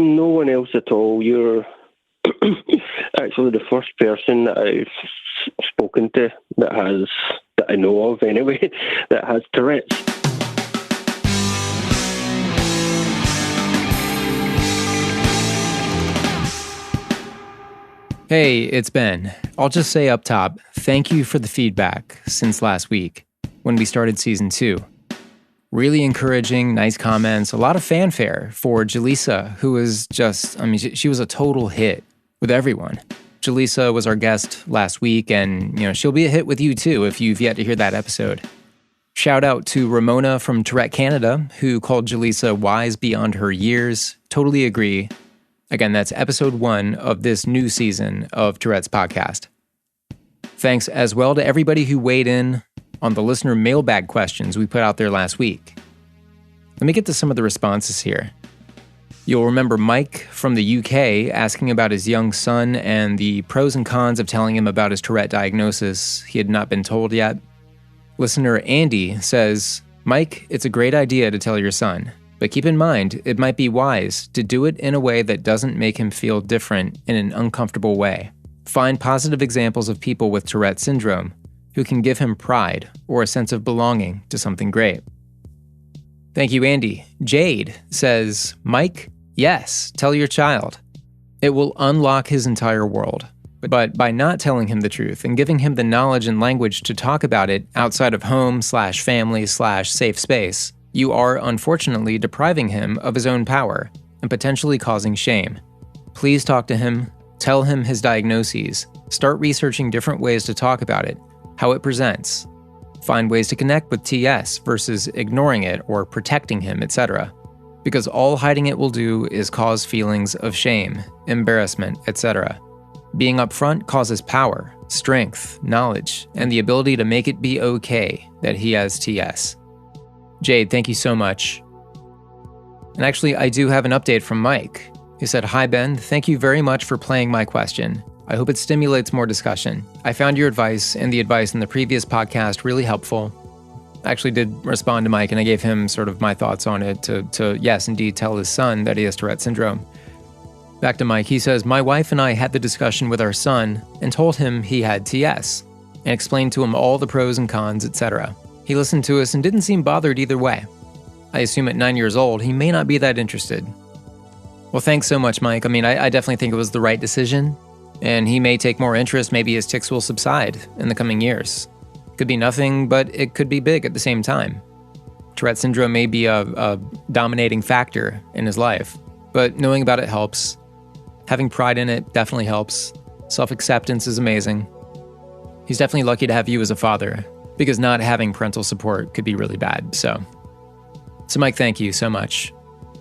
No one else at all. You're actually the first person that I've spoken to that I know of anyway, that has Tourette's. Hey, it's Ben. I'll just say up top, thank you for the feedback since last week when we started season 2. Really encouraging, nice comments, a lot of fanfare for Jaleesa, who was just, she was a total hit with everyone. Jaleesa was our guest last week, and she'll be a hit with you too if you've yet to hear that episode. Shout out to Ramona from Tourette Canada, who called Jaleesa wise beyond her years. Totally agree. Again, that's episode 1 of this new season of Tourette's podcast. Thanks as well to everybody who weighed in on the listener mailbag questions we put out there last week. Let me get to some of the responses here. You'll remember Mike from the UK asking about his young son and the pros and cons of telling him about his Tourette diagnosis he had not been told yet. Listener Andy says, Mike, it's a great idea to tell your son. But keep in mind, it might be wise to do it in a way that doesn't make him feel different in an uncomfortable way. Find positive examples of people with Tourette Syndrome who can give him pride or a sense of belonging to something great. Thank you, Andy. Jade says, Mike, yes, tell your child. It will unlock his entire world. But by not telling him the truth and giving him the knowledge and language to talk about it outside of home/family/safe space, you are unfortunately depriving him of his own power and potentially causing shame. Please talk to him, tell him his diagnoses, start researching different ways to talk about it, how it presents. Find ways to connect with TS versus ignoring it or protecting him, etc. Because all hiding it will do is cause feelings of shame, embarrassment, etc. Being upfront causes power, strength, knowledge, and the ability to make it be okay that he has TS. Jade, thank you so much. And actually, I do have an update from Mike. He said, Hi Ben, thank you very much for playing my question. I hope it stimulates more discussion. I found your advice and the advice in the previous podcast really helpful. I actually did respond to Mike and I gave him sort of my thoughts on it to yes, indeed tell his son that he has Tourette Syndrome. Back to Mike, he says, My wife and I had the discussion with our son and told him he had TS and explained to him all the pros and cons, etc. He listened to us and didn't seem bothered either way. I assume at 9 years old, he may not be that interested. Well, thanks so much, Mike. I definitely think it was the right decision, and he may take more interest. Maybe his tics will subside in the coming years. Could be nothing, but it could be big at the same time. Tourette Syndrome may be a dominating factor in his life, but knowing about it helps. Having pride in it definitely helps. Self-acceptance is amazing. He's definitely lucky to have you as a father, because not having parental support could be really bad. So Mike, thank you so much.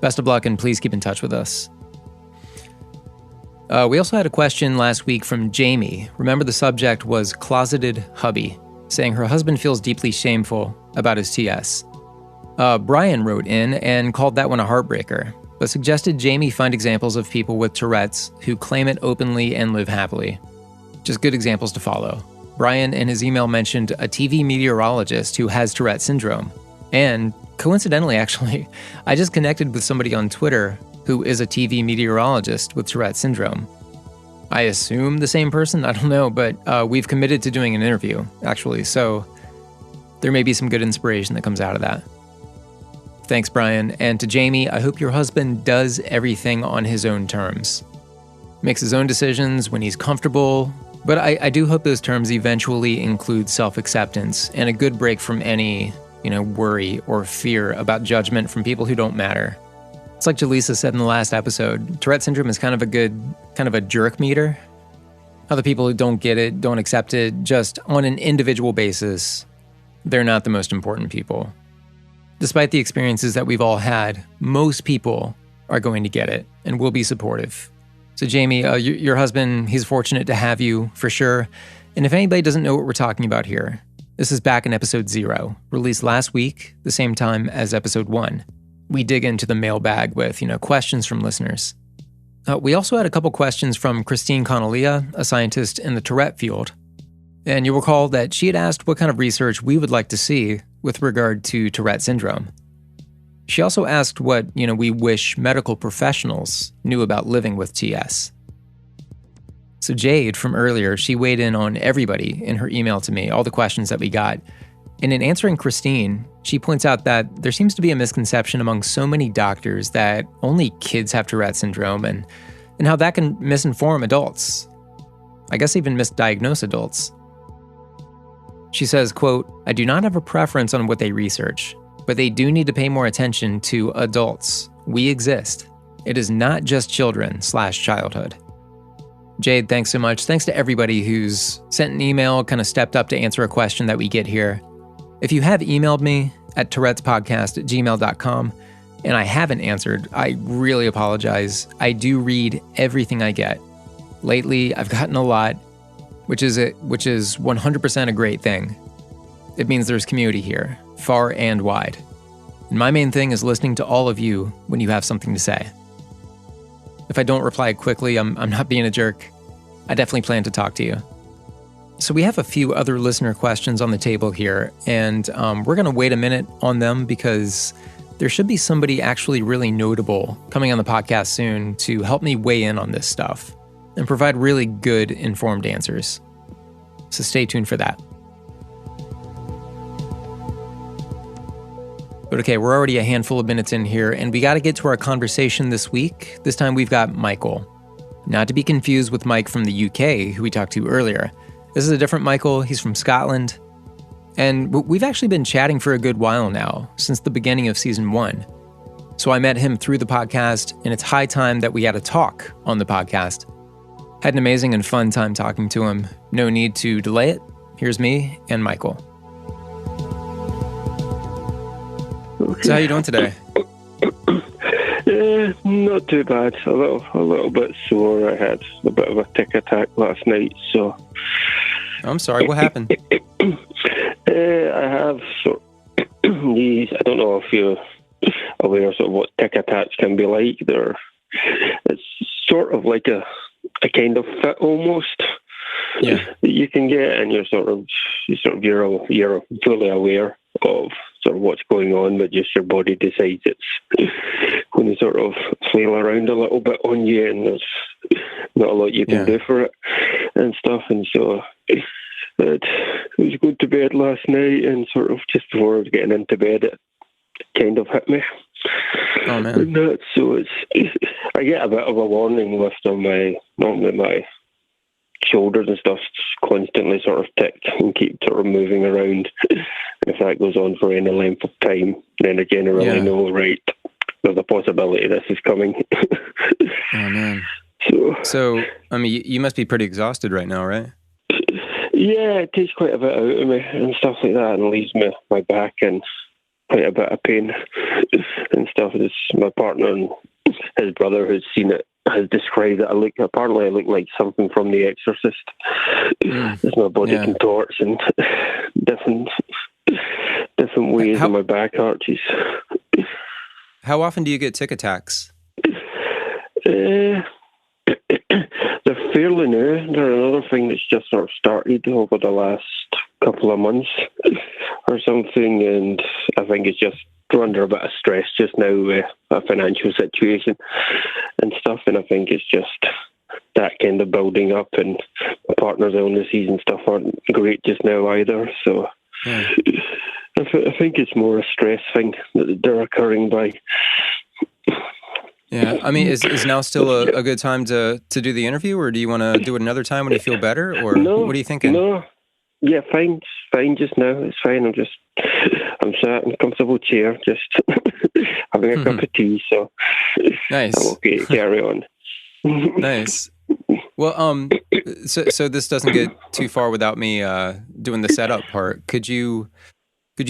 Best of luck, and please keep in touch with us. We also had a question last week from Jamie. Remember, the subject was closeted hubby, saying her husband feels deeply shameful about his TS. Brian wrote in and called that one a heartbreaker, but suggested Jamie find examples of people with Tourette's who claim it openly and live happily. Just good examples to follow. Brian in his email mentioned a TV meteorologist who has Tourette Syndrome. And coincidentally, actually, I just connected with somebody on Twitter who is a TV meteorologist with Tourette Syndrome. I assume the same person, I don't know, but we've committed to doing an interview, actually, so there may be some good inspiration that comes out of that. Thanks, Brian. And to Jamie, I hope your husband does everything on his own terms. Makes his own decisions when he's comfortable. But I do hope those terms eventually include self-acceptance and a good break from any, worry or fear about judgment from people who don't matter. It's like Jaleesa said in the last episode, Tourette Syndrome is kind of a jerk meter. Other people who don't get it, don't accept it, just on an individual basis, they're not the most important people. Despite the experiences that we've all had, most people are going to get it and will be supportive. So Jamie, your husband, he's fortunate to have you, for sure. And if anybody doesn't know what we're talking about here, this is back in episode 0, released last week, the same time as episode 1. We dig into the mailbag with, questions from listeners. We also had a couple questions from Christine Conalia, a scientist in the Tourette field. And you'll recall that she had asked what kind of research we would like to see with regard to Tourette syndrome. She also asked what, we wish medical professionals knew about living with TS. So Jade from earlier, she weighed in on everybody in her email to me, all the questions that we got. And in answering Christine, she points out that there seems to be a misconception among so many doctors that only kids have Tourette syndrome and how that can misinform adults. I guess even misdiagnose adults. She says, quote, "I do not have a preference on what they research, but they do need to pay more attention to adults. We exist. It is not just children/childhood." Jade, thanks so much. Thanks to everybody who's sent an email, kind of stepped up to answer a question that we get here. If you have emailed me at tourettespodcast@gmail.com and I haven't answered, I really apologize. I do read everything I get. Lately, I've gotten a lot, which is 100% a great thing. It means there's community here, far and wide. And my main thing is listening to all of you when you have something to say. If I don't reply quickly, I'm not being a jerk. I definitely plan to talk to you. So we have a few other listener questions on the table here, and we're going to wait a minute on them because there should be somebody actually really notable coming on the podcast soon to help me weigh in on this stuff and provide really good, informed answers. So stay tuned for that. But okay, we're already a handful of minutes in here, and we got to get to our conversation this week. This time we've got Michael. Not to be confused with Mike from the UK, who we talked to earlier. This is a different Michael. He's from Scotland. And we've actually been chatting for a good while now, since the beginning of season 1. So I met him through the podcast, and it's high time that we had a talk on the podcast. Had an amazing and fun time talking to him. No need to delay it. Here's me and Michael. Okay. So how you doing today? Not too bad. A little bit sore. I had a bit of a tick attack last night, so... I'm sorry, what happened? I have these... I don't know if you're aware of what tick attacks can be like. It's sort of like a kind of fit almost. Yeah. That you can get, and you're fully aware of sort of what's going on, but just your body decides it's going to sort of flail around a little bit on you, and there's not a lot you can do for it and stuff. And so it was going to bed last night, and sort of just before I was getting into bed, it kind of hit me. Oh man! So I get a bit of a warning list on my shoulders and stuff constantly sort of tick and keep sort of moving around. If that goes on for any length of time, then I generally know, right, there's a possibility this is coming. Oh man. So I mean, you must be pretty exhausted right now, right? Yeah, it takes quite a bit out of me and stuff like that, and leaves my back in quite a bit of pain and stuff. It's my partner and his brother who's seen it has described that I look like something from The Exorcist. As my body contorts in different ways, and my back arches. How often do you get tick attacks? They're fairly new. They're another thing that's just sort of started over the last couple of months or something, and I think it's just we're under a bit of stress just now with a financial situation and stuff, and I think it's just that kind of building up, and my partner's illnesses and stuff aren't great just now either, so I think it's more a stress thing that they're occurring by. Yeah, I mean, is now still a good time to do the interview, or do you want to do it another time when you feel better, or what are you thinking? No, yeah, fine just now. It's fine. I'm sat in a comfortable chair, just having a cup of tea, so nice. I'm okay to carry on. Nice. Well, so this doesn't get too far without me doing the setup part. Could you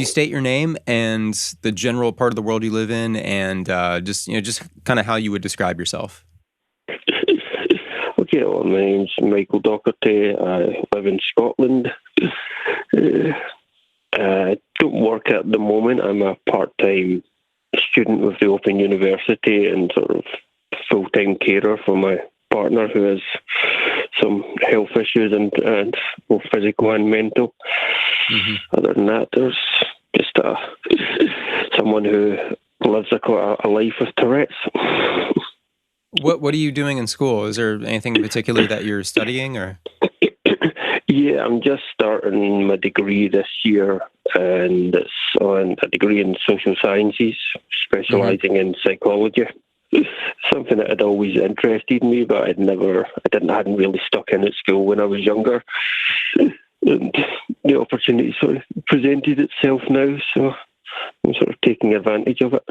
state your name and the general part of the world you live in, and just kind of how you would describe yourself? Okay, well, my name's Michael Docherty. I live in Scotland. I don't work at the moment. I'm a part-time student with the Open University and sort of full-time carer for my partner who has some health issues and both physical and mental. Other than that, there's just someone who lives a life with Tourette's. What are you doing in school? Is there anything in particular that you're studying, or? Yeah, I'm just starting my degree this year, and it's on a degree in social sciences, specialising in psychology. Something that had always interested me, but hadn't really stuck in at school when I was younger. And the opportunity sort of presented itself now, so I'm sort of taking advantage of it.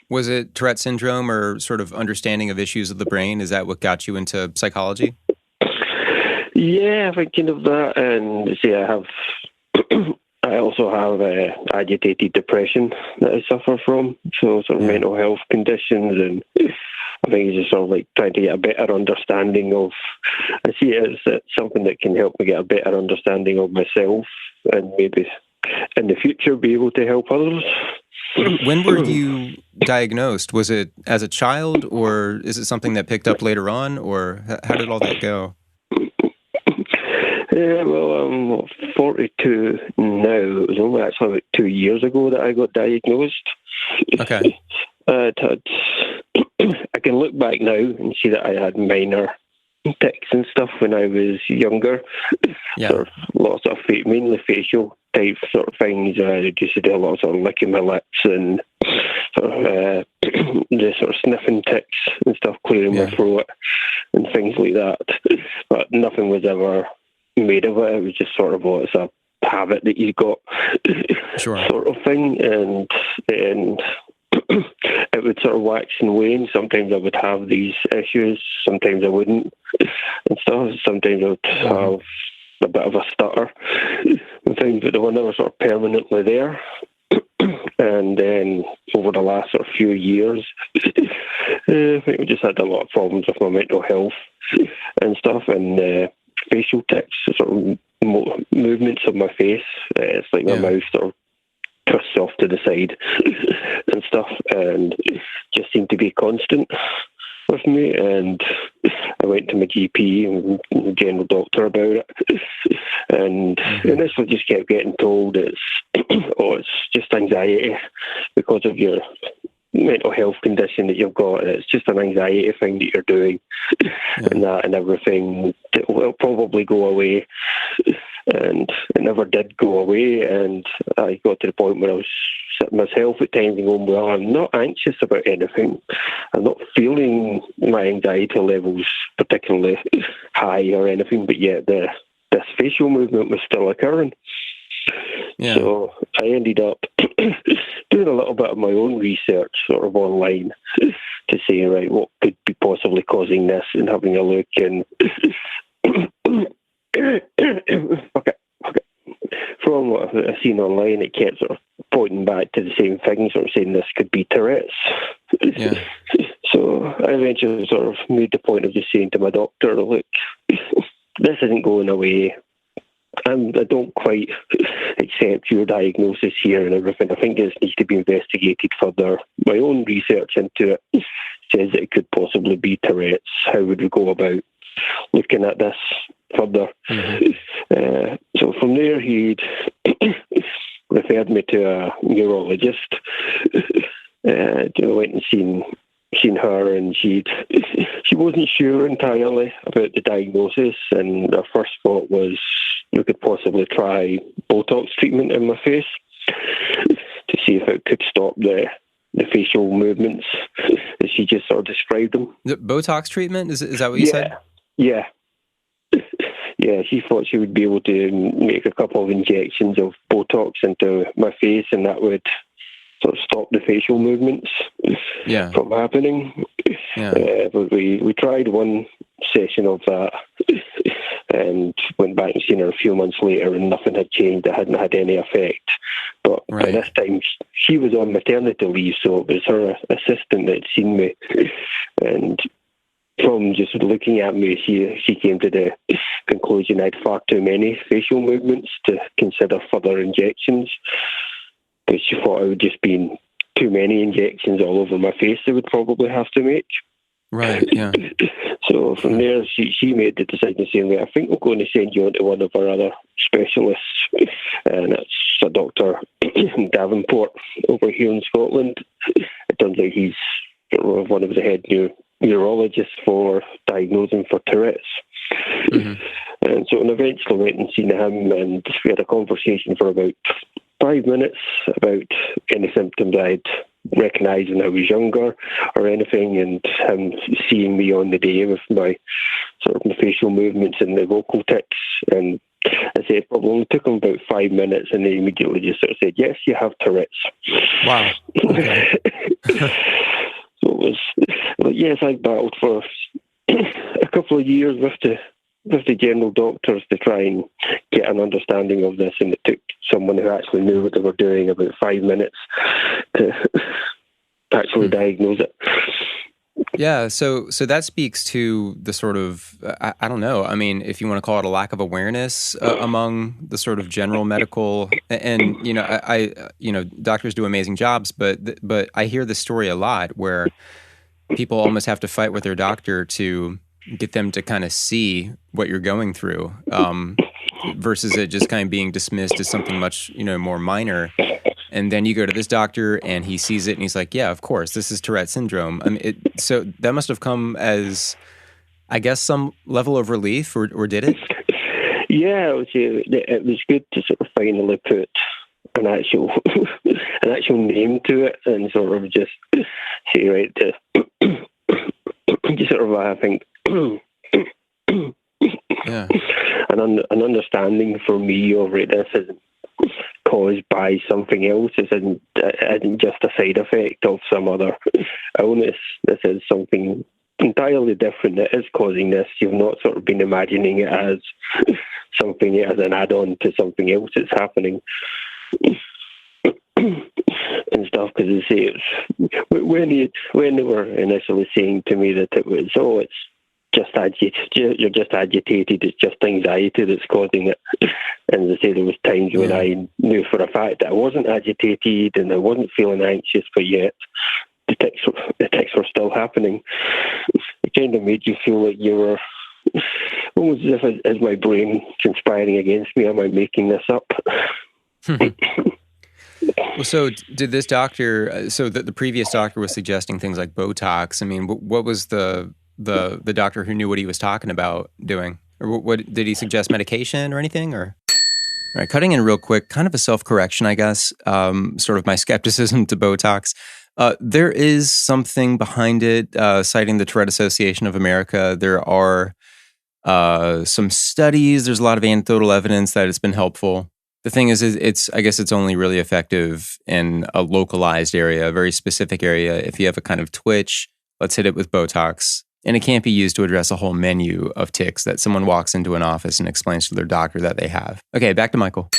Was it Tourette Syndrome or sort of understanding of issues of the brain? Is that what got you into psychology? Yeah, thinking of that, and see, I also have agitated depression that I suffer from, so sort of mental health conditions, and I think it's just sort of like trying to get a better understanding of. I see it as something that can help me get a better understanding of myself, and maybe in the future be able to help others. When were you diagnosed? Was it as a child, or is it something that picked up later on, or how did all that go? Well, I'm 42 now. It was only actually about 2 years ago that I got diagnosed. Okay. I can look back now and see that I had minor tics and stuff when I was younger. Yeah. Sort of lots of mainly facial type sort of things. I used to do a lot of sort of licking my lips and sort of the sort of sniffing tics and stuff, clearing my throat and things like that. But nothing was ever made of it. It was just sort of it's a habit that you got, sort of thing, and it would sort of wax and wane. Sometimes I would have these issues, sometimes I wouldn't, and stuff. Sometimes I would have a bit of a stutter and things, but they were never sort of permanently there. And then over the last sort of few years, I think we just had a lot of problems with my mental health and stuff, and facial tics, sort of movements of my face. It's like my mouth sort of twists off to the side and stuff, and just seemed to be constant with me. And I went to my GP and general doctor about it, and initially just kept getting told it's just anxiety because of your mental health condition that you've got. It's just an anxiety thing that you're doing, and that and everything will probably go away. And it never did go away, and I got to the point where I was sitting myself at times and going, well, I'm not anxious about anything. I'm not feeling my anxiety levels particularly high or anything, but yet this facial movement was still occurring. Yeah. So I ended up doing a little bit of my own research sort of online to see, right, what could be possibly causing this, and having a look, and okay. From what I've seen online, it kept sort of pointing back to the same thing, sort of saying this could be Tourette's. Yeah. So I eventually sort of made the point of just saying to my doctor, look, this isn't going away. I don't quite accept your diagnosis here and everything. I think this needs to be investigated further. My own research into it says that it could possibly be Tourette's. How would we go about looking at this further? So from there, he'd referred me to a neurologist. I went and seen her, and she wasn't sure entirely about the diagnosis, and her first thought was we could possibly try Botox treatment in my face to see if it could stop the facial movements as she just sort of described them. The Botox treatment? Is that what you said? Yeah. Yeah, she thought she would be able to make a couple of injections of Botox into my face, and that would sort of stop the facial movements from happening. Yeah. But we tried one session of that and went back and seen her a few months later, and nothing had changed. It hadn't had any effect. But by this time, she was on maternity leave, so it was her assistant that had seen me. And from just looking at me, she came to the conclusion I had far too many facial movements to consider further injections. But she thought it would just be too many injections all over my face they would probably have to make. Right, yeah. So from there, she made the decision saying, I think we're going to send you on to one of our other specialists, and it's a doctor in Davenport over here in Scotland. It turns out he's sort of one of the head neurologists for diagnosing for Tourette's. And so I eventually went and seen him, and we had a conversation for about 5 minutes about any symptoms I'd recognised when I was younger or anything, and him seeing me on the day with my sort of my facial movements and the vocal tics. And I said, probably only took him about 5 minutes, and he immediately just sort of said, "Yes, you have Tourette's." Wow. Okay. So it was, but yes, I battled for a couple of years with the general doctors to try and get an understanding of this, and it took someone who actually knew what they were doing about 5 minutes to actually diagnose it. Yeah, so that speaks to the sort of, I don't know, I mean, if you want to call it a lack of awareness among the sort of general medical, and, you know, I doctors do amazing jobs, but I hear this story a lot where people almost have to fight with their doctor to get them to kind of see what you're going through, versus it just kind of being dismissed as something much, more minor. And then you go to this doctor and he sees it and he's like, yeah, of course, this is Tourette syndrome. I mean, so that must have come as, I guess, some level of relief, or did it? Yeah, it was good to sort of finally put an actual name to it, and sort of just say, right, just sort of, I think, yeah, an understanding for me of it. This isn't caused by something else. It isn't just a side effect of some other illness. This is something entirely different that is causing this. You've not sort of been imagining it as something, as an add-on to something else that's happening and stuff. Because they say it's when they were initially saying to me that it was, it's just agitated. You're just agitated. It's just anxiety that's causing it. And as I say, there was times when I knew for a fact that I wasn't agitated and I wasn't feeling anxious, but yet the tics were still happening. It kind of made you feel like you were almost as if is my brain conspiring against me. Am I making this up? Well, so did this doctor? So the previous doctor was suggesting things like Botox. I mean, what was the doctor who knew what he was talking about doing? Or what did he suggest, medication or anything? Or all right, cutting in real quick, kind of a self-correction, I guess, sort of my skepticism to Botox. There is something behind it, citing the Tourette Association of America. There are some studies. There's a lot of anecdotal evidence that it's been helpful. The thing is I guess it's only really effective in a localized area, a very specific area. If you have a kind of twitch, let's hit it with Botox. And it can't be used to address a whole menu of tics that someone walks into an office and explains to their doctor that they have. Okay, back to Michael.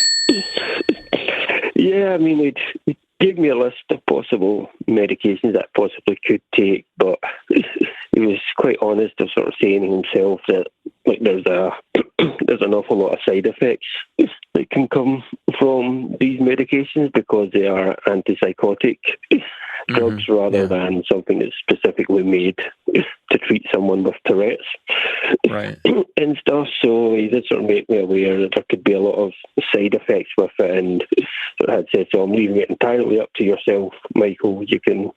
Yeah, I mean, it gave me a list of possible medications that I possibly could take, but he was quite honest of sort of saying himself that there's an awful lot of side effects that can come from these medications because they are antipsychotic drugs rather than something that's specifically made to treat someone with Tourette's, right, and stuff. So he did sort of make me aware that there could be a lot of side effects with it, and sort of had said, so I'm leaving it entirely up to yourself, Michael. You can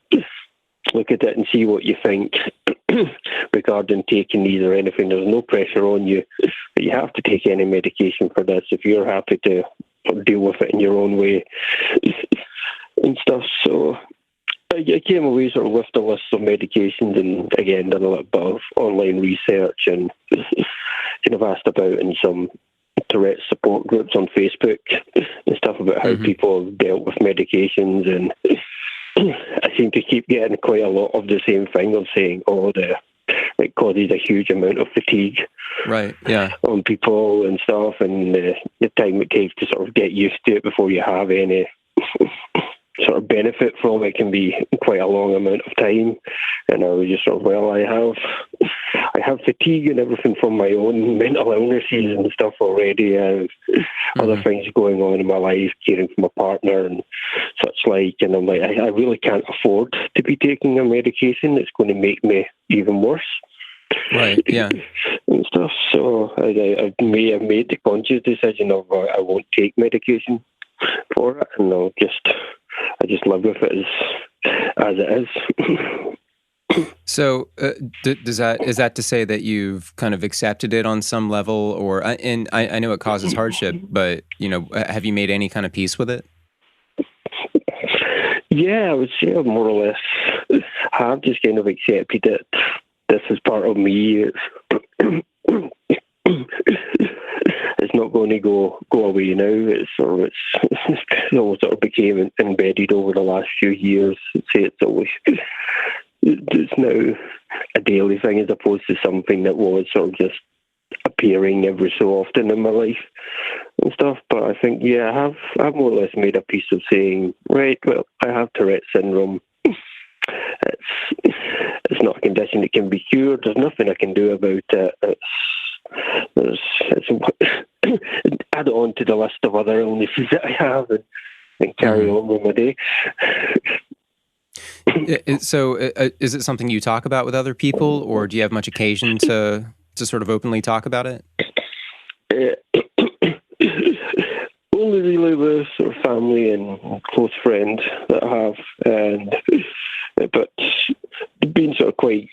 look at it and see what you think regarding taking these or anything. There's no pressure on you that you have to take any medication for this if you're happy to deal with it in your own way and stuff. So I came away sort of with the list of medications, and again done a little bit of online research and kind of asked about in some Tourette support groups on Facebook and stuff about how people have dealt with medications, and I seem to keep getting quite a lot of the same thing of saying, it causes a huge amount of fatigue, right? Yeah, on people and stuff, and the time it takes to sort of get used to it before you have any sort of benefit from it can be quite a long amount of time. And I was just sort of, I have fatigue and everything from my own mental illnesses and stuff already. I have other things going on in my life, caring for my partner and such like. And I'm like, I really can't afford to be taking a medication that's going to make me even worse. Right, yeah. And stuff. So I may have made the conscious decision of I won't take medication for it, and I just live with it as it is. So, is that to say that you've kind of accepted it on some level, or and I know it causes hardship, but have you made any kind of peace with it? Yeah, I would say I more or less have just kind of accepted it. This is part of me. It's not going to go away now. It almost sort of became embedded over the last few years. I'd say it's now a daily thing as opposed to something that was sort of just appearing every so often in my life and stuff. But I think, yeah, I've more or less made a peace of saying, right, well, I have Tourette syndrome. It's not a condition that can be cured. There's nothing I can do about it. Add it on to the list of other illnesses that I have and carry on with my day. So, is it something you talk about with other people, or do you have much occasion to sort of openly talk about it? Only really with sort of family and close friends that I have, but being sort of quite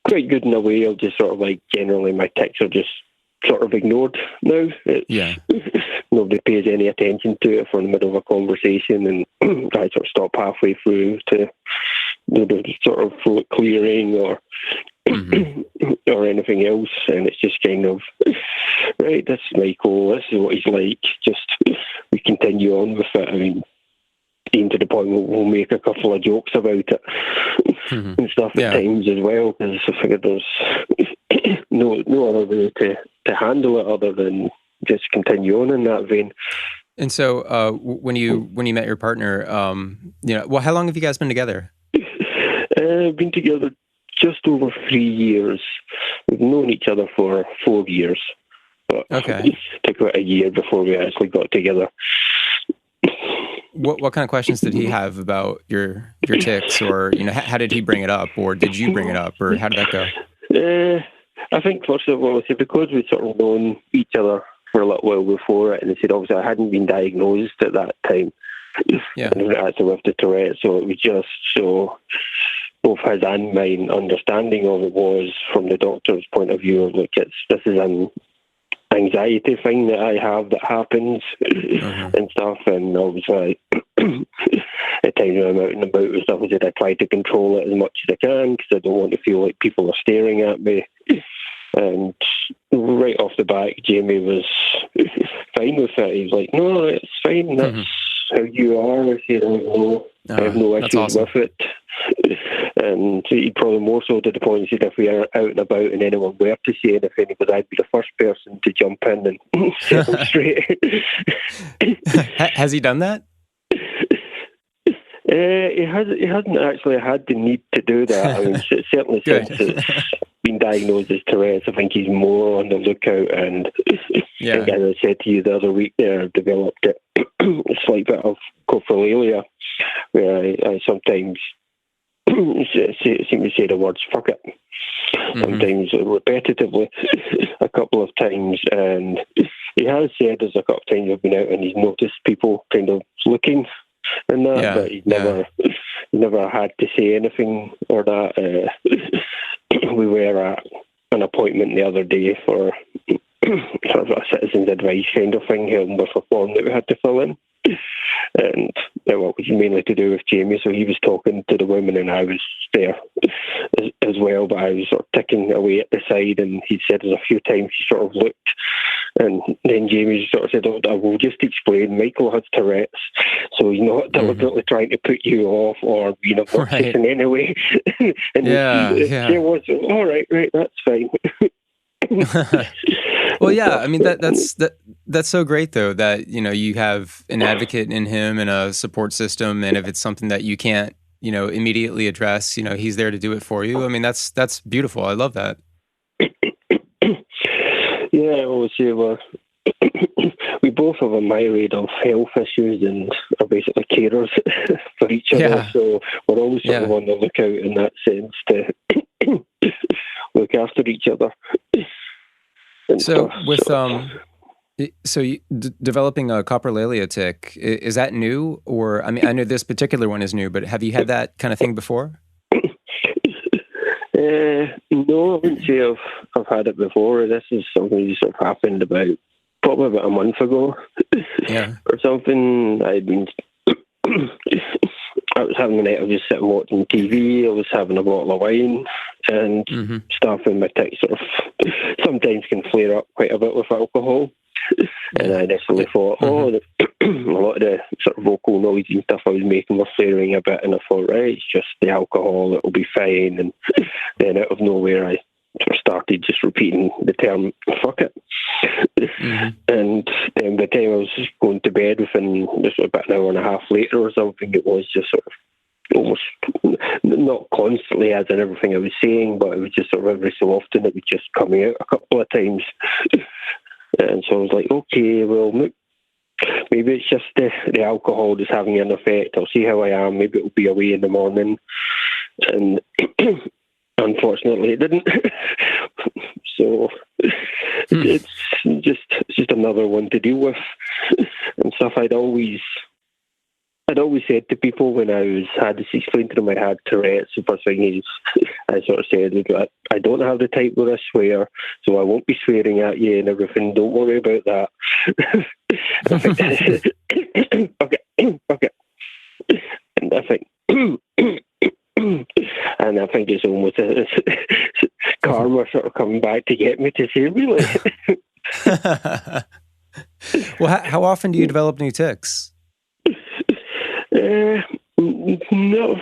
good in a way of just sort of like generally my tics are just sort of ignored now. Nobody pays any attention to it for in the middle of a conversation, and I sort of stop halfway through to sort of throat clearing or anything else, and it's just kind of right. This is Michael. This is what he's like. Just we continue on with it. I mean, even to the point where we'll make a couple of jokes about it and stuff at times as well, because I figured there's no other way to handle it other than just continue on in that vein. And so, when you met your partner, well, how long have you guys been together? Been together just over 3 years. We've known each other for 4 years, but it took about a year before we actually got together. What kind of questions did he have about your tics, or how did he bring it up, or did you bring it up, or how did that go? I think first of all, because we'd sort of known each other for a little while before it, and they said obviously I hadn't been diagnosed at that time. Actually with the Tourette, so it was just so both his and mine understanding of it was from the doctor's point of view of like this is an anxiety thing that I have that happens and stuff, and obviously at times when I'm out and about and stuff, I try to control it as much as I can because I don't want to feel like people are staring at me. And right off the bat, Jamie was fine with it. He was like, "No, it's fine. That's how you are." I have no issues with it. And he probably more so to the point he said if we are out and about and anyone were to say anything, because I'd be the first person to jump in and set them straight. Has he done that? He hasn't actually had the need to do that. I mean, certainly since it's been diagnosed as Tourette's, I think he's more on the lookout. And I think, as I said to you the other week there, I've developed a slight bit of coprolalia, where I sometimes seem to say the words "fuck it," sometimes repetitively, a couple of times. And he has said there's a couple of times I've been out and he's noticed people kind of looking and that, but he's never had to say anything or that. We were at an appointment the other day for sort of a citizen's advice kind of thing, helping with a form that we had to fill in. And it was mainly to do with Jamie, so he was talking to the woman and I was there as well, but I was sort of ticking away at the side, and he said there's a few times he sort of looked, and then Jamie sort of said, I will just explain, Michael has Tourette's, so he's not deliberately trying to put you off or being obnoxious in any way. And she was, all right, that's fine. Well, I mean that's so great though that you have an advocate in him and a support system, and if it's something that you can't immediately address, he's there to do it for you. I mean that's beautiful. I love that. Yeah, I always say we both have a myriad of health issues and are basically carers for each other. So we're always sort of on the lookout in that sense to look after each other. So with So developing a coprolalia tic, is that new? Or, I mean, I know this particular one is new, but have you had that kind of thing before? No, I wouldn't say I've had it before. This is something that sort of happened probably about a month ago. Yeah. Or something. I was having a night, I was just sitting watching TV, I was having a bottle of wine, and stuff, and my tics sort of sometimes can flare up quite a bit with alcohol. And I initially thought, a lot of the sort of vocal noise and stuff I was making was flaring a bit, and I thought, right, it's just the alcohol, it'll be fine. And then out of nowhere, I sort of started just repeating the term, fuck it. And then by the time I was going to bed, within just about an hour and a half later or something, it was just sort of almost, not constantly as in everything I was saying, but it was just sort of every so often it was just coming out a couple of times. And so I was like, okay, well, maybe it's just the alcohol that's having an effect. I'll see how I am. Maybe it'll be away in the morning. And unfortunately, it didn't. So it's just another one to deal with and stuff. I'd always said to people when I had this explained to them I had Tourette's, the first thing is I sort of said, I don't have the type where I swear, so I won't be swearing at you and everything. Don't worry about that. Okay. And I think, and I think it's almost karma sort of coming back to get me to say, really. Well, how often do you develop new tics? No,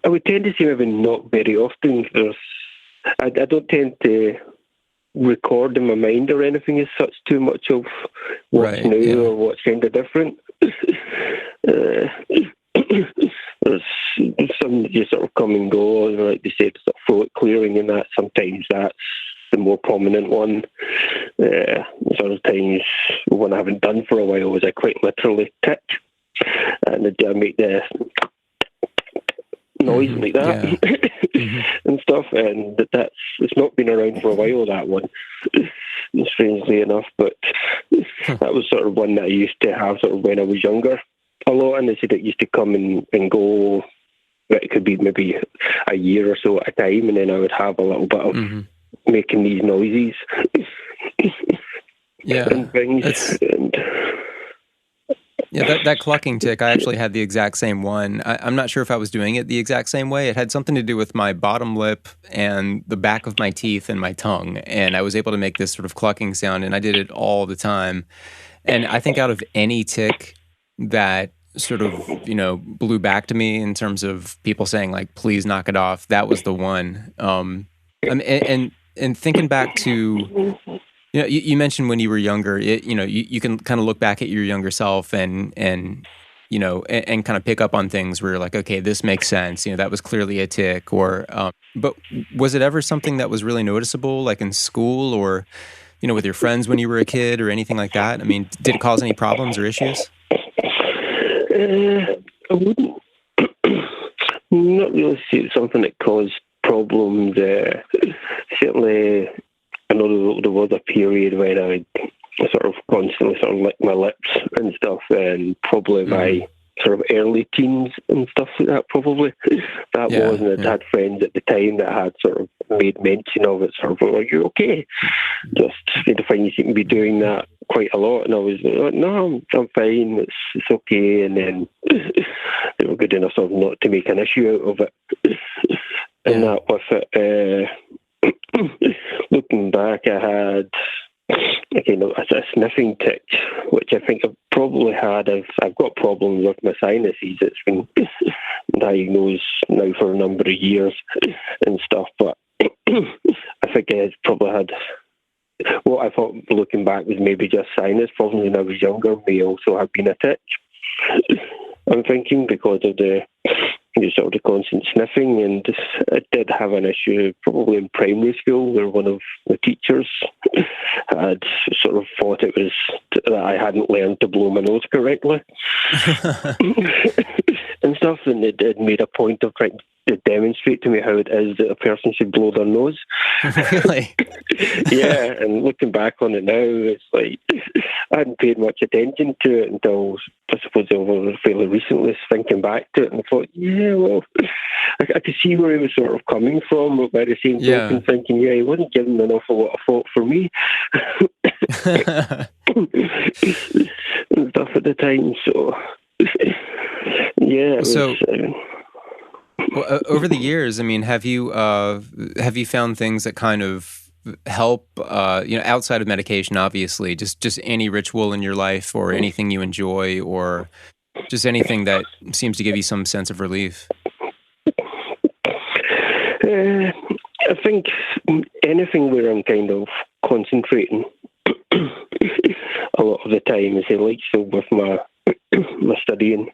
I would tend to say maybe not very often. I don't tend to record in my mind or anything as such too much of what's new or what's kind of different. There's some that just sort of come and go, like they said, sort of throat clearing, and that sometimes that's the more prominent one. Sometimes one I haven't done for a while is I quite literally tick, and I make the noise like that and stuff, and it's not been around for a while, that one, strangely enough, but that was sort of one that I used to have sort of when I was younger a lot, and they said it used to come and go. It could be maybe a year or so at a time, and then I would have a little bit of making these noises and things. That clucking tic, I actually had the exact same one. I'm not sure if I was doing it the exact same way. It had something to do with my bottom lip and the back of my teeth and my tongue, and I was able to make this sort of clucking sound, and I did it all the time. And I think out of any tic that sort of, blew back to me in terms of people saying, like, please knock it off, that was the one. And thinking back to, you mentioned when you were younger, you can kind of look back at your younger self and kind of pick up on things where you're like, okay, this makes sense. That was clearly a tic. Or, but was it ever something that was really noticeable, like in school or, with your friends when you were a kid or anything like that? I mean, did it cause any problems or issues? I wouldn't not really see it something that caused problems. Certainly, I know there was a period when I sort of constantly sort of licked my lips and stuff, and probably my sort of early teens and stuff like that, probably. That wasn't. I had friends at the time that had sort of made mention of it, sort of, are you okay? Just the thing you seem to be doing that quite a lot, and I was like, no, I'm fine, it's okay, and then they were good enough sort of not to make an issue out of it. And that with it, looking back, I had a sniffing tic, which I think I've probably had. I've got problems with my sinuses. It's been diagnosed now for a number of years and stuff, but I think I probably had what I thought looking back was maybe just sinus problems when I was younger, may also have been a tic. I'm thinking because of the sort of the constant sniffing, and I did have an issue probably in primary school where one of the teachers had sort of thought it was that I hadn't learned to blow my nose correctly and stuff, and it made a point of trying to demonstrate to me how it is that a person should blow their nose, Really? Yeah, and looking back on it now, it's like I hadn't paid much attention to it until I suppose over fairly recently, thinking back to it, and I thought, yeah, well, I could see where he was sort of coming from, but by the same token, thinking, yeah, he wasn't giving an awful lot of thought for me and stuff at the time. So, yeah, it was. Well, over the years, I mean, have you found things that kind of help, outside of medication, obviously, just any ritual in your life or anything you enjoy or just anything that seems to give you some sense of relief? I think anything where I'm kind of concentrating a lot of the time, is like so with my studying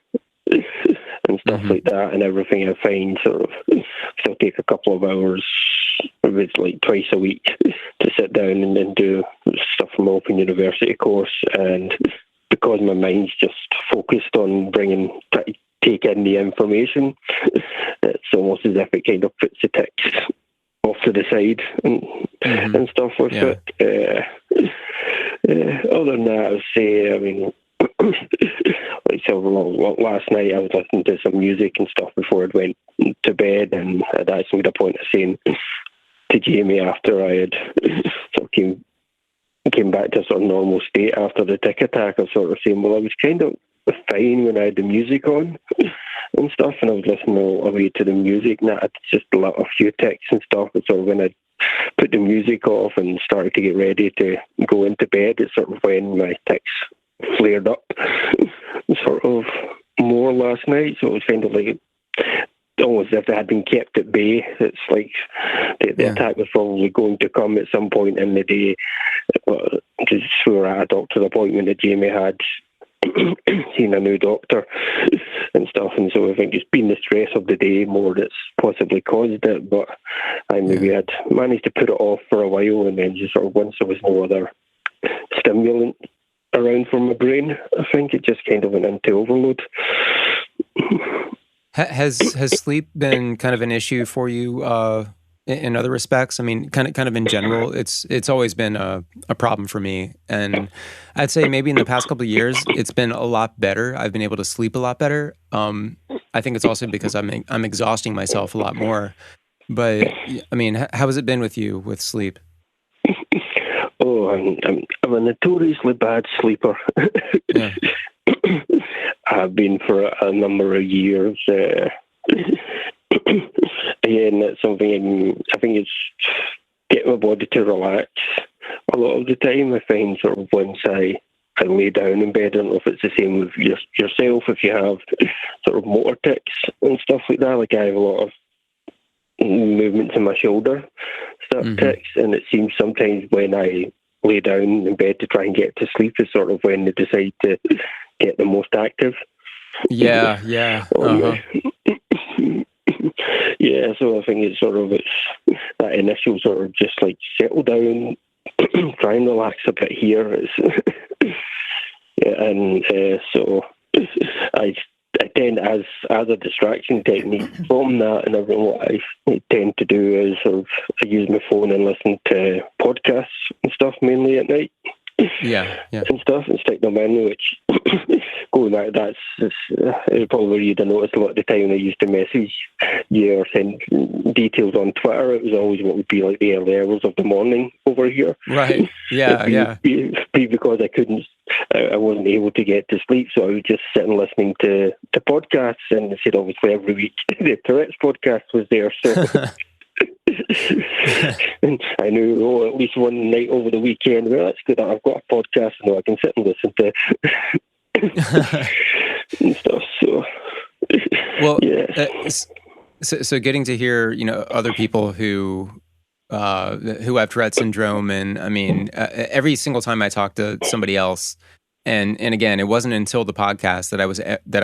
and stuff like that, and everything I find sort of still take a couple of hours, if it's like twice a week, to sit down and then do stuff from my Open University course. And because my mind's just focused on take in the information, it's almost as if it kind of puts the ticks off to the side and stuff with it. Other than that, I would say, I mean, like so last night I was listening to some music and stuff before I went to bed, and I'd actually made a point of saying to Jamie after I had sort of came back to a sort of normal state after the tick attack, I was sort of saying, well, I was kind of fine when I had the music on and stuff, and I was listening all the way to the music, and I had just a few ticks and stuff, and so when I put the music off and started to get ready to go into bed, it's sort of when my tics flared up sort of more last night. So it was kind of like almost as if they had been kept at bay. It's like the attack was probably going to come at some point in the day. Because we were at a doctor's appointment that Jamie had seen a new doctor and stuff, and so I think it's been the stress of the day more that's possibly caused it. But I maybe had managed to put it off for a while, and then just sort of once there was no other stimulant around for my brain, I think it just kind of went into overload. Has sleep been kind of an issue for you in other respects? I mean, kind of in general, it's always been a problem for me, and I'd say maybe in the past couple of years, it's been a lot better. I've been able to sleep a lot better. I think it's also because I'm exhausting myself a lot more. But I mean, how has it been with you with sleep? Oh, I'm a notoriously bad sleeper. Yeah. I've been for a number of years. Again, that's something I think it's getting my body to relax. A lot of the time, I find sort of once I lay down in bed, I don't know if it's the same with yourself, if you have sort of motor tics and stuff like that. Like I have a lot of movements in my shoulder tics, and it seems sometimes when I lay down in bed to try and get to sleep is sort of when they decide to get the most active. Yeah. Yeah, so I think it's that initial sort of just like settle down, try and relax a bit here. So I tend, as a distraction technique from that, and what I tend to do is sort of I use my phone and listen to podcasts and stuff mainly at night. Yeah. And stuff, and stick them in, which going back, that's probably you'd have noticed a lot of the time I used to message you or send details on Twitter. It was always what would be like the early hours of the morning over here. Right. Yeah. Because I wasn't able to get to sleep, so I was just sitting listening to podcasts, and I said obviously every week the Tourette's podcast was there, so. And I knew, at least one night over the weekend, well, that's good. I've got a podcast, and I can sit and listen to and stuff. So, well, so getting to hear, other people who have Tourette syndrome, and I mean, every single time I talk to somebody else, and again, it wasn't until the podcast that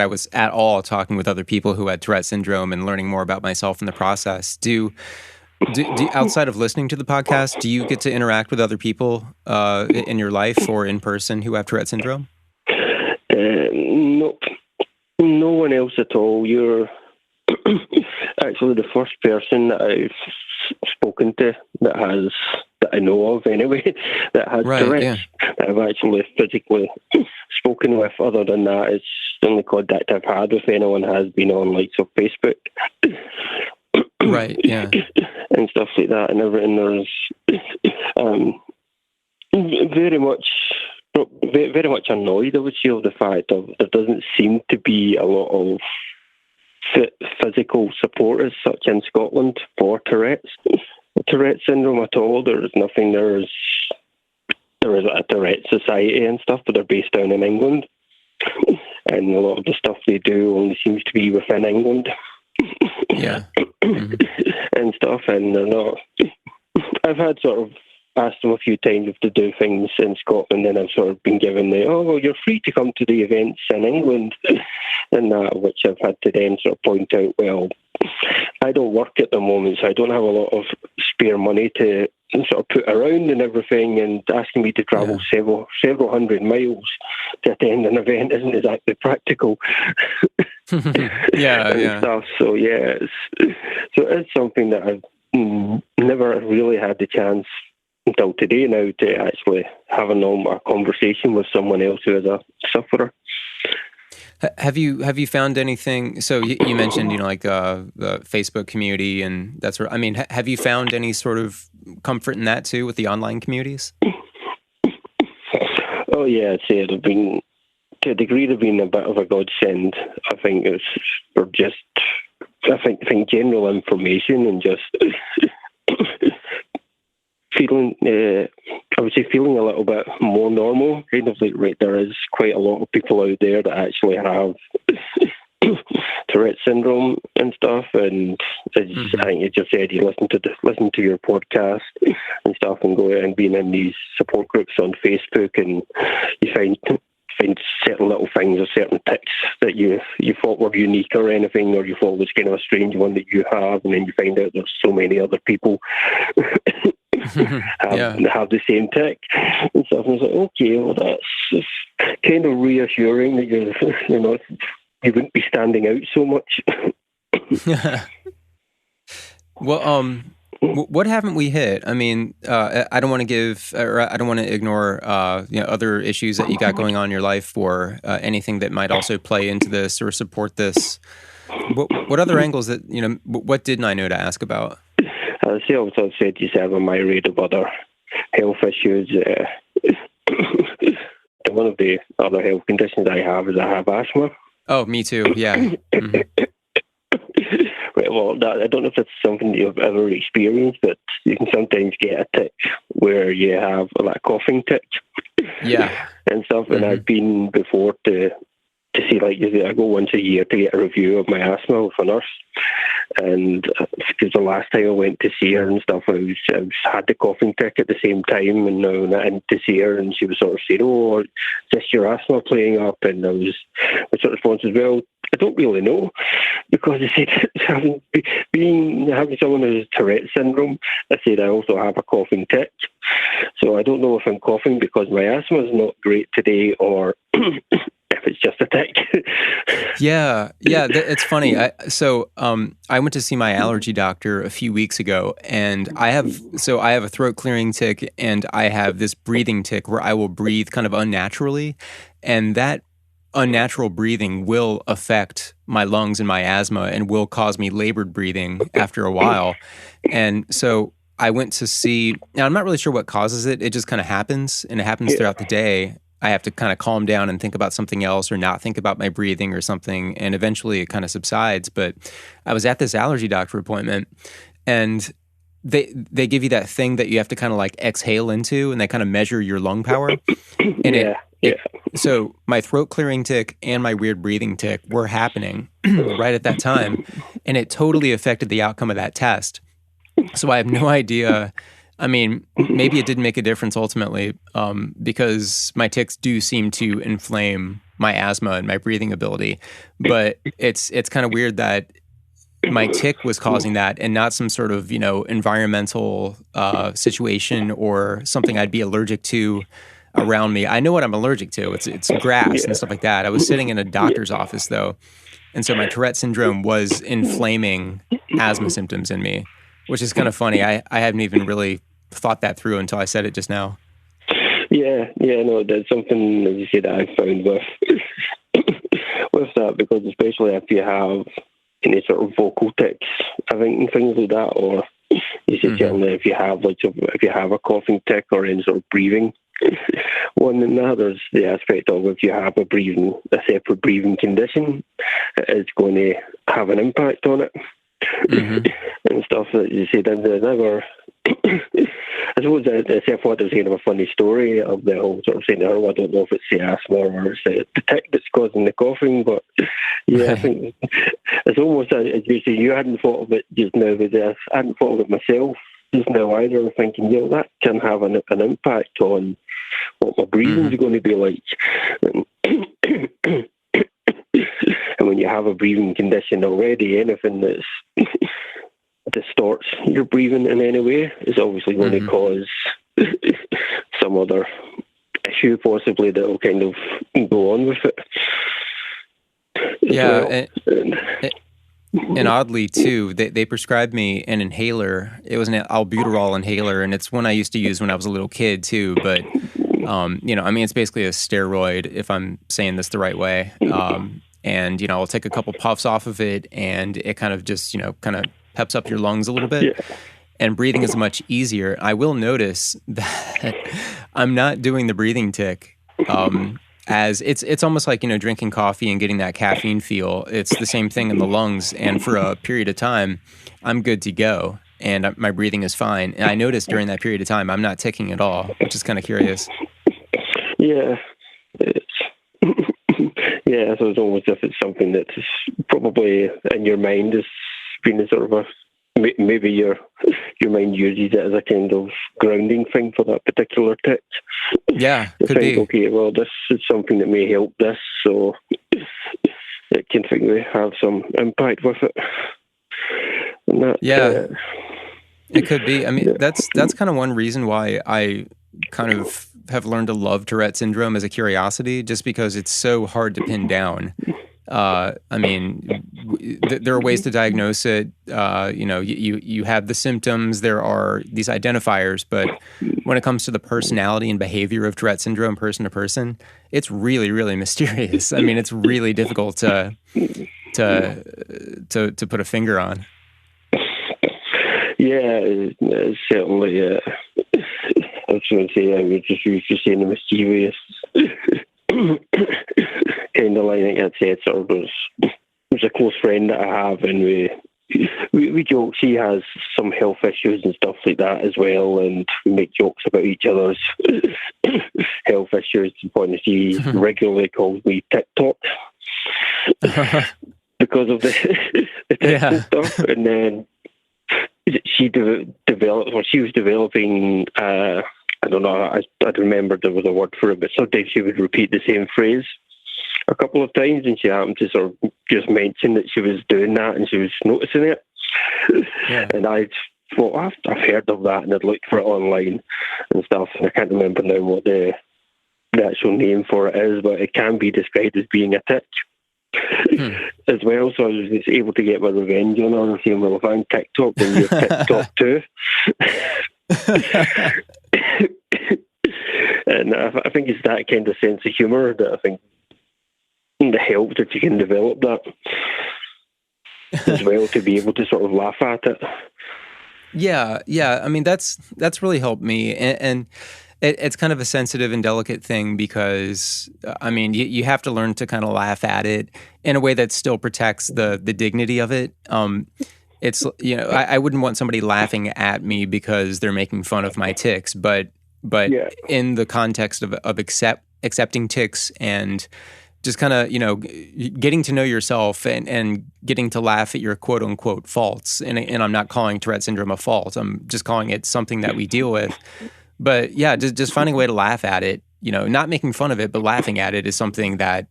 I was at all talking with other people who had Tourette syndrome and learning more about myself in the process. Do outside of listening to the podcast, do you get to interact with other people in your life or in person who have Tourette syndrome? Nope. No one else at all. You're actually the first person that I've spoken to that I know of anyway, that has Tourette's, that I've actually physically spoken with. Other than that, it's the only contact I've had with anyone has been on like so Facebook. Right, yeah. And stuff like that, and everything. There's very much annoyed, I would say, of the fact of there doesn't seem to be a lot of physical support as such in Scotland for Tourette's syndrome at all. There's nothing. There is a Tourette Society and stuff, but they're based down in England, and a lot of the stuff they do only seems to be within England. Yeah. Mm-hmm. And stuff, and they're not. I've had sort of asked them a few times if to do things in Scotland, and I've sort of been given you're free to come to the events in England, and that, which I've had to then sort of point out, well, I don't work at the moment, so I don't have a lot of spare money to sort of put around and everything, and asking me to travel several hundred miles to attend an event isn't exactly practical. Yeah. Stuff. So it's something that I've never really had the chance until today now to actually have a normal conversation with someone else who is a sufferer. Have you found anything? So you mentioned, like the Facebook community and that sort of. I mean, have you found any sort of comfort in that too with the online communities? Oh yeah, I'd say they've been, to a degree, they've been a bit of a godsend. I think it's for just, I think general information and just feeling, I would say feeling a little bit more normal. Kind of like, right, there is quite a lot of people out there that actually have Tourette syndrome and stuff, and I think you just said you listen to your podcast and stuff, and go out and being in these support groups on Facebook, and you find certain little things or certain tics that you thought were unique or anything, or you thought was kind of a strange one that you have, and then you find out there's so many other people have the same tic and stuff. And it's like, okay, well, that's kind of reassuring that you're not, you wouldn't be standing out so much. Well, what haven't we hit? I mean, I don't want to ignore, other issues that you got going on in your life, or anything that might also play into this or support this. What other angles that, what didn't I know to ask about? As I also said, you have a myriad of other health issues. One of the other health conditions I have is I have asthma. Oh, me too. Yeah. Mm-hmm. Right, well, I don't know if it's something that you've ever experienced, but you can sometimes get a tic where you have a coughing tic. Yeah. And stuff. And I've been before to see, like, I go once a year to get a review of my asthma with a nurse. And because the last time I went to see her and stuff, I had the coughing tic at the same time, and now I went to see her, and she was sort of saying, "Oh, is this your asthma playing up?" And my sort of response was, "Well, I don't really know," because I said, having someone who has Tourette syndrome, I said I also have a coughing tic. So I don't know if I'm coughing because my asthma is not great today, or if it's just a tic. Yeah, it's funny. I went to see my allergy doctor a few weeks ago, and I have a throat clearing tic, and I have this breathing tic where I will breathe kind of unnaturally, and that unnatural breathing will affect my lungs and my asthma and will cause me labored breathing after a while. And so I went to see, now I'm not really sure what causes it. It just kind of happens, and it happens throughout the day. I have to kind of calm down and think about something else, or not think about my breathing or something, and eventually it kind of subsides. But I was at this allergy doctor appointment, and they give you that thing that you have to kind of like exhale into, and they kind of measure your lung power. And so my throat clearing tic and my weird breathing tic were happening right at that time, and it totally affected the outcome of that test. So I have no idea. I mean, maybe it didn't make a difference ultimately, because my tics do seem to inflame my asthma and my breathing ability. But it's kind of weird that my tic was causing that, and not some sort of environmental situation or something I'd be allergic to around me. I know what I'm allergic to. It's grass and stuff like that. I was sitting in a doctor's office though, and so my Tourette syndrome was inflaming asthma symptoms in me, which is kind of funny. I hadn't even really thought that through until I said it just now. Yeah, no, that's something, as you said, that I found with with that, because especially if you have any sort of vocal tics, I think, and things like that, or you said certainly if you have a coughing tic or any sort of breathing one, and that there's the aspect of if you have a separate breathing condition, it's going to have an impact on it. And stuff that you said, and never. I suppose except what I was saying of a funny story of the whole sort of saying, oh, I don't know if it's the asthma or it's the tic that's causing the coughing, but yeah, I think it's almost as you say, you hadn't thought of it just now with this. I hadn't thought of it myself just now either. I'm thinking, that can have an impact on what my breathing is going to be like. And when you have a breathing condition already, anything that's distorts your breathing in any way is obviously going to cause some other issue possibly that will kind of go on with it. Yeah, and oddly too, they prescribed me an inhaler. It was an albuterol inhaler, and it's one I used to use when I was a little kid too. But it's basically a steroid, if I'm saying this the right way. And I'll take a couple puffs off of it, and it kind of just kind of peps up your lungs a little bit. Yeah. And breathing is much easier. I will notice that I'm not doing the breathing tic. As it's almost like drinking coffee and getting that caffeine feel. It's the same thing in the lungs, and for a period of time, I'm good to go, and my breathing is fine. And I noticed during that period of time, I'm not ticking at all, which is kind of curious. Yeah, yeah. So it's almost as if it's something that's probably in your mind has been a sort of maybe your mind uses it as a kind of grounding thing for that particular tic. Yeah, could be. Okay, well, this is something that may help this, so it can have some impact with it. And that, it could be. I mean, that's kind of one reason why I kind of have learned to love Tourette syndrome as a curiosity, just because it's so hard to pin down. I mean, there are ways to diagnose it. You have the symptoms. There are these identifiers, but when it comes to the personality and behavior of Tourette syndrome, person to person, it's really, really mysterious. I mean, it's really difficult to put a finger on. Yeah, certainly. I was going to say, I was just used to saying the mischievous kind of line. I'd say it's sort of there's a close friend that I have, and we joke. She has some health issues and stuff like that as well, and we make jokes about each other's health issues. To the point that she regularly calls me TikTok because of the tics and stuff. And then she developed, or she was developing. I don't know. I remember there was a word for it, but sometimes she would repeat the same phrase a couple of times, and she happened to sort of just mention that she was doing that, and she was noticing it. Yeah. And I thought, I've heard of that, and I'd looked for it online and stuff. And I can't remember now what the actual name for it is, but it can be described as being a tic as well. So I was just able to get my revenge on her and saying, well, if I'm TikTok, then you're TikTok too. And I think it's that kind of sense of humour that I think that helps if you can develop that as well, to be able to sort of laugh at it. Yeah. I mean, that's really helped me, and it's kind of a sensitive and delicate thing because, I mean, you have to learn to kind of laugh at it in a way that still protects the dignity of it. It's, I wouldn't want somebody laughing at me because they're making fun of my tics, but in the context of accepting tics and just kind of, getting to know yourself and getting to laugh at your quote unquote faults. And I'm not calling Tourette syndrome a fault. I'm just calling it something that we deal with. But yeah, just finding a way to laugh at it, not making fun of it, but laughing at it is something that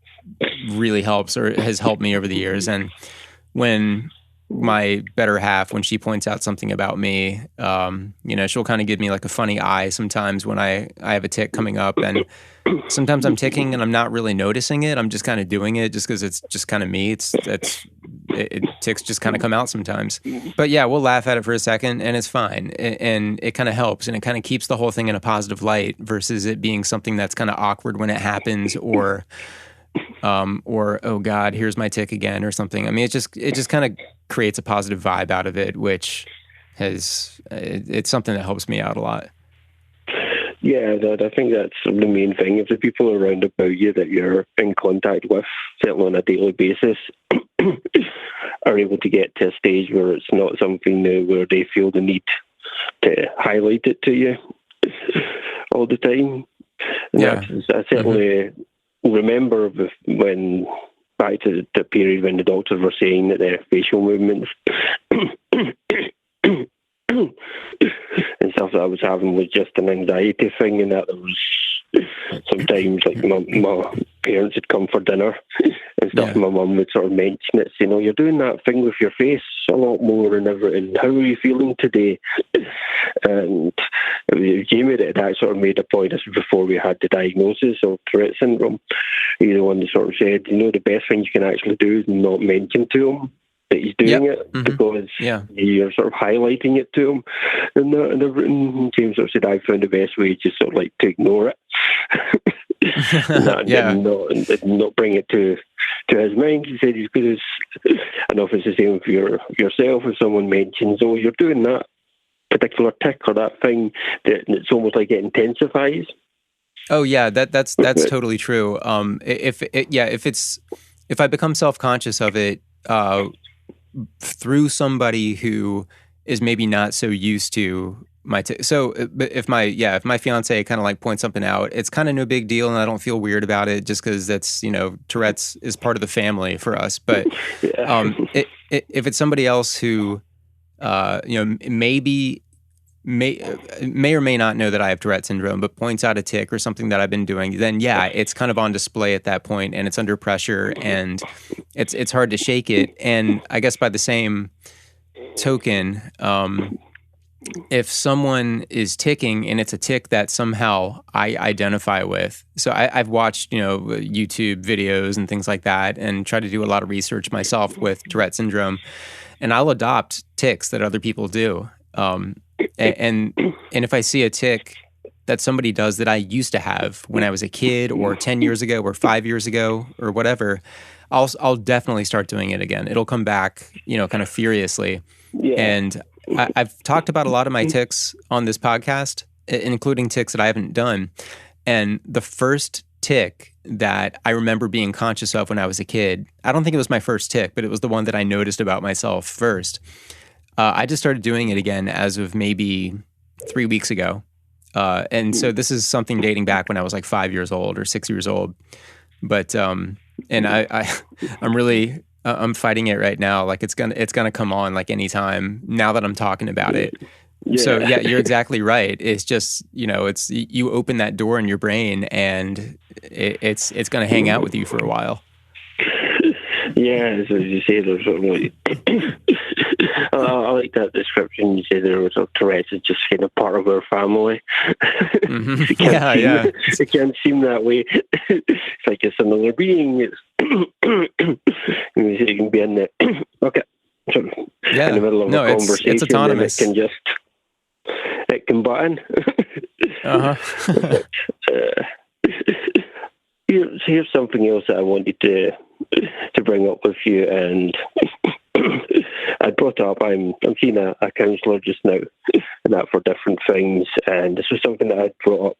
really helps, or has helped me over the years. And when my better half, when she points out something about me, she'll kind of give me like a funny eye sometimes when I have a tic coming up, and sometimes I'm ticking and I'm not really noticing it. I'm just kind of doing it just because it's just kind of me. It's tics just kind of come out sometimes. But yeah, we'll laugh at it for a second and it's fine. And it kind of helps and it kind of keeps the whole thing in a positive light versus it being something that's kind of awkward when it happens or oh God, here's my tic again or something. I mean, it just kind of creates a positive vibe out of it, which it's something that helps me out a lot. Yeah, I think that's the main thing. If the people around about you that you're in contact with, certainly on a daily basis, are able to get to a stage where it's not something where they feel the need to highlight it to you all the time. And yeah. I certainly remember when, back to the period when the doctors were saying that their facial movements and stuff that I was having was just an anxiety thing, and that there was sometimes like my parents would come for dinner and stuff, and my mum would sort of mention it, saying, "Oh, you're doing that thing with your face a lot more and everything. How are you feeling today?" And it was Jamie that had sort of made a point, this was before we had the diagnosis of Tourette Syndrome. He's the one that sort of said, the best thing you can actually do is not mention to him that he's doing it, because you're sort of highlighting it to him. And James sort of said, I found the best way just sort of like to ignore it. and not bring it to his mind. He said, because I know if it's the same for yourself, if someone mentions, oh, you're doing that particular tic or that thing, that it's almost like it intensifies. Oh yeah, that's totally true. If I become self-conscious of it, through somebody who is maybe not so used to my so if my fiance kind of like points something out, it's kind of no big deal and I don't feel weird about it just because that's Tourette's is part of the family for us. But if it's somebody else who may or may not know that I have Tourette syndrome, but points out a tic or something that I've been doing, then it's kind of on display at that point, and it's under pressure, and it's hard to shake it. And I guess by the same token, if someone is ticking and it's a tic that somehow I identify with, so I've watched YouTube videos and things like that, and try to do a lot of research myself with Tourette syndrome, and I'll adopt tics that other people do. And if I see a tic that somebody does that I used to have when I was a kid or 10 years ago or 5 years ago or whatever, I'll definitely start doing it again. It'll come back, kind of furiously. Yeah. And I've talked about a lot of my tics on this podcast, including tics that I haven't done. And the first tic that I remember being conscious of when I was a kid, I don't think it was my first tic, but it was the one that I noticed about myself first. I just started doing it again as of maybe 3 weeks ago. And so this is something dating back when I was like 5 years old or 6 years old. But, and I'm really, I'm fighting it right now. Like it's gonna come on like anytime now that I'm talking about it. Yeah. So yeah, you're exactly right. It's just, it's, you open that door in your brain and it's going to hang out with you for a while. Yeah, as you say, there's sort of like, I like that description. You say there was Tourette's is just kind of part of our family. Mm-hmm. It can't seem that way. It's like it's another being. You can be in the in the middle of a conversation. It's autonomous. And it can button. Here's something else that I wanted to bring up with you, and I brought up I'm seeing a counsellor just now, and that for different things, and this was something that I brought up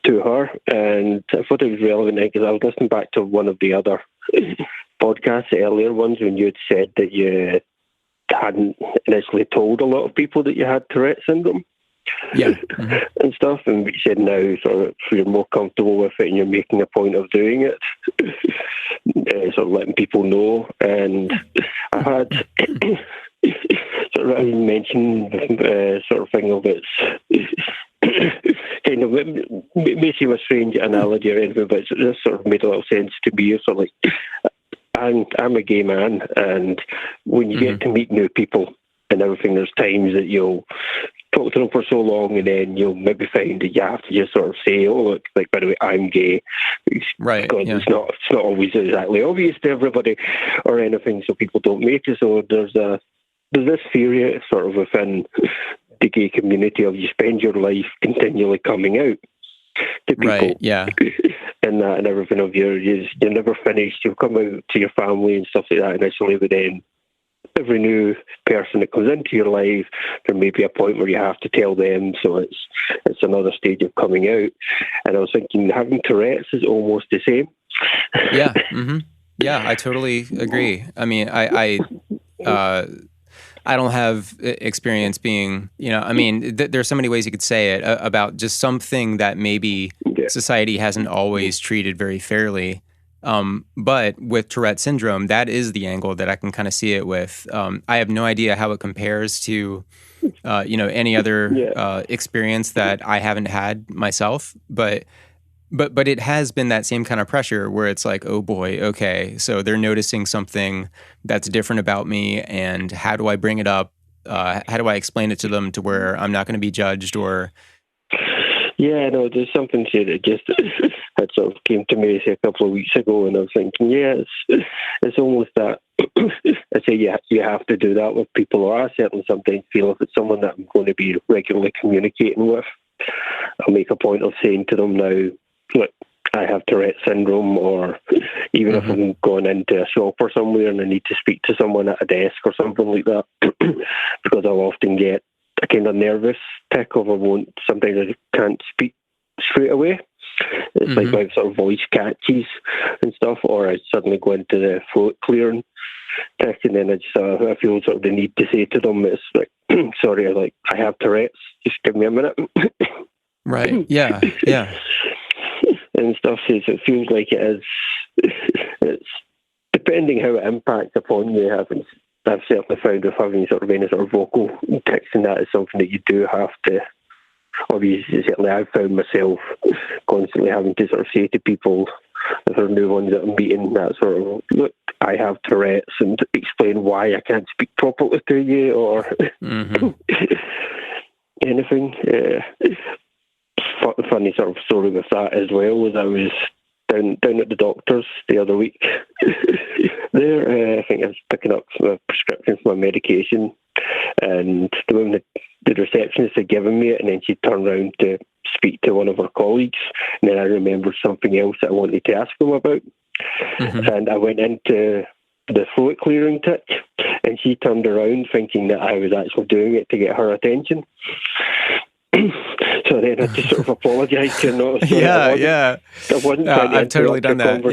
to her, and I thought it was relevant because I was listening back to one of the other podcasts, the earlier ones, when you had said that you hadn't initially told a lot of people that you had Tourette syndrome. Yeah. And stuff, and we said now sort of you're more comfortable with it and you're making a point of doing it, sort of letting people know. And I had sort of mentioned sort of thing of it's kind of, it may seem a strange analogy or anything, but it just sort of made a little sense to me. So like, I'm a gay man, and when you get to meet new people and everything, there's times that you'll talk to them for so long, and then you'll maybe find that you have to just sort of say, "Oh, look, like by the way, I'm gay," right? Because it's not always exactly obvious to everybody or anything, so people don't make it. So there's this theory sort of within the gay community of you spend your life continually coming out to people, right? Yeah, and that and everything of you're never finished. You'll come out to your family and stuff like that initially, but then every new person that comes into your life, there may be a point where you have to tell them. So it's another stage of coming out. And I was thinking having Tourette's is almost the same. Yeah. Mm-hmm. Yeah, I totally agree. I mean, I don't have experience being, I mean, there's so many ways you could say it about just something that maybe society hasn't always treated very fairly. But with Tourette syndrome, that is the angle that I can kind of see it with. I have no idea how it compares to, any other experience that I haven't had myself. But it has been that same kind of pressure where it's like, oh boy, okay, so they're noticing something that's different about me, and how do I bring it up? How do I explain it to them to where I'm not going to be judged or... Yeah, no, there's something to that just that sort of came to me say, a couple of weeks ago, and I was thinking, it's almost that. I say you have to do that with people, or I certainly sometimes feel if it's someone that I'm going to be regularly communicating with, I'll make a point of saying to them now, look, I have Tourette syndrome, or even if I'm going into a shop or somewhere and I need to speak to someone at a desk or something like that, because I'll often get a kind of nervous tick of sometimes I just can't speak straight away. It's like my sort of voice catches and stuff, or I suddenly go into the throat clearing tick, and then I feel sort of the need to say to them, it's like, sorry, I have Tourette's, just give me a minute. Right, yeah. And stuff says it feels like it is. It's depending how it impacts upon you. I've certainly found with having sort of any sort of vocal tics, and that is something that you do have to. Obviously, certainly I've found myself constantly having to sort of say to people, if there are new ones that I'm meeting, that sort of, look, I have Tourette's, and explain why I can't speak properly to you or anything. Funny sort of story with that as well was I was down at the doctor's the other week. There, I think I was picking up a prescription for my medication, and the woman, the receptionist, had given me it, and then she turned around to speak to one of her colleagues, and then I remembered something else that I wanted to ask them about, and I went into the throat clearing tick, and she turned around thinking that I was actually doing it to get her attention. So then I just sort of apologised to her. I wasn't trying to I've totally done that.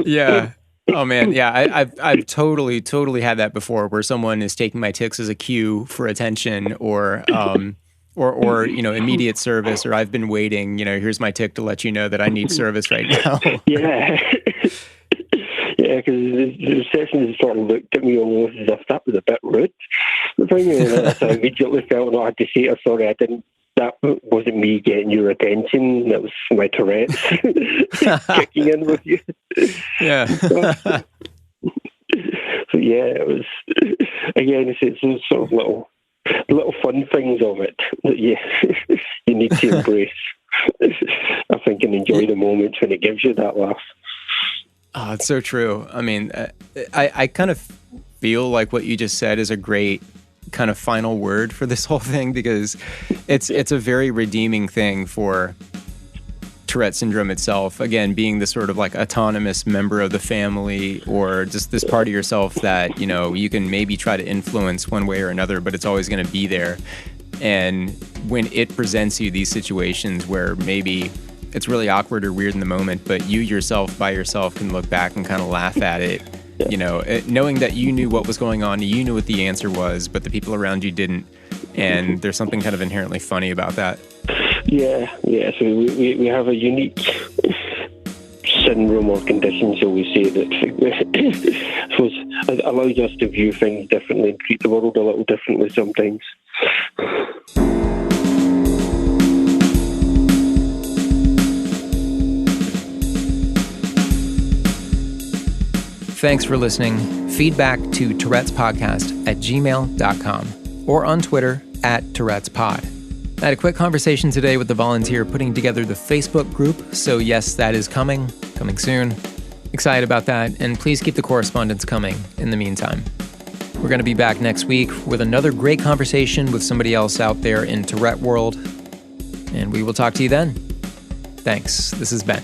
Yeah. Oh man, yeah. I've totally had that before, where someone is taking my tics as a cue for attention, or immediate service, or I've been waiting. Here's my tic to let you know that I need service right now. Yeah, because the receptionist sort of looked at me almost as if that was a bit rude. So I immediately felt I had to say, sorry, that wasn't me getting your attention. That was my Tourette's kicking in with you. Yeah. So yeah, it was, again, it's those sort of little fun things of it that you need to embrace, I think, and enjoy the moments when it gives you that laugh. Oh, it's so true. I mean, I kind of feel like what you just said is a great kind of final word for this whole thing, because it's a very redeeming thing for Tourette syndrome itself. Again, being this sort of like autonomous member of the family, or just this part of yourself that, you can maybe try to influence one way or another, but it's always going to be there. And when it presents you these situations where maybe it's really awkward or weird in the moment, but you yourself by yourself can look back and kind of laugh at it, knowing that you knew what was going on, you knew what the answer was, but the people around you didn't. And there's something kind of inherently funny about that. Yeah. So we have a unique syndrome or condition, shall we say, that I suppose allows us to view things differently and treat the world a little differently sometimes. Thanks for listening. Feedback to tourettespodcast@gmail.com or on Twitter @Tourette'sPod. I had a quick conversation today with the volunteer putting together the Facebook group, so yes, that is coming soon. Excited about that, and please keep the correspondence coming in the meantime. We're going to be back next week with another great conversation with somebody else out there in Tourette world, and we will talk to you then. Thanks. This is Ben.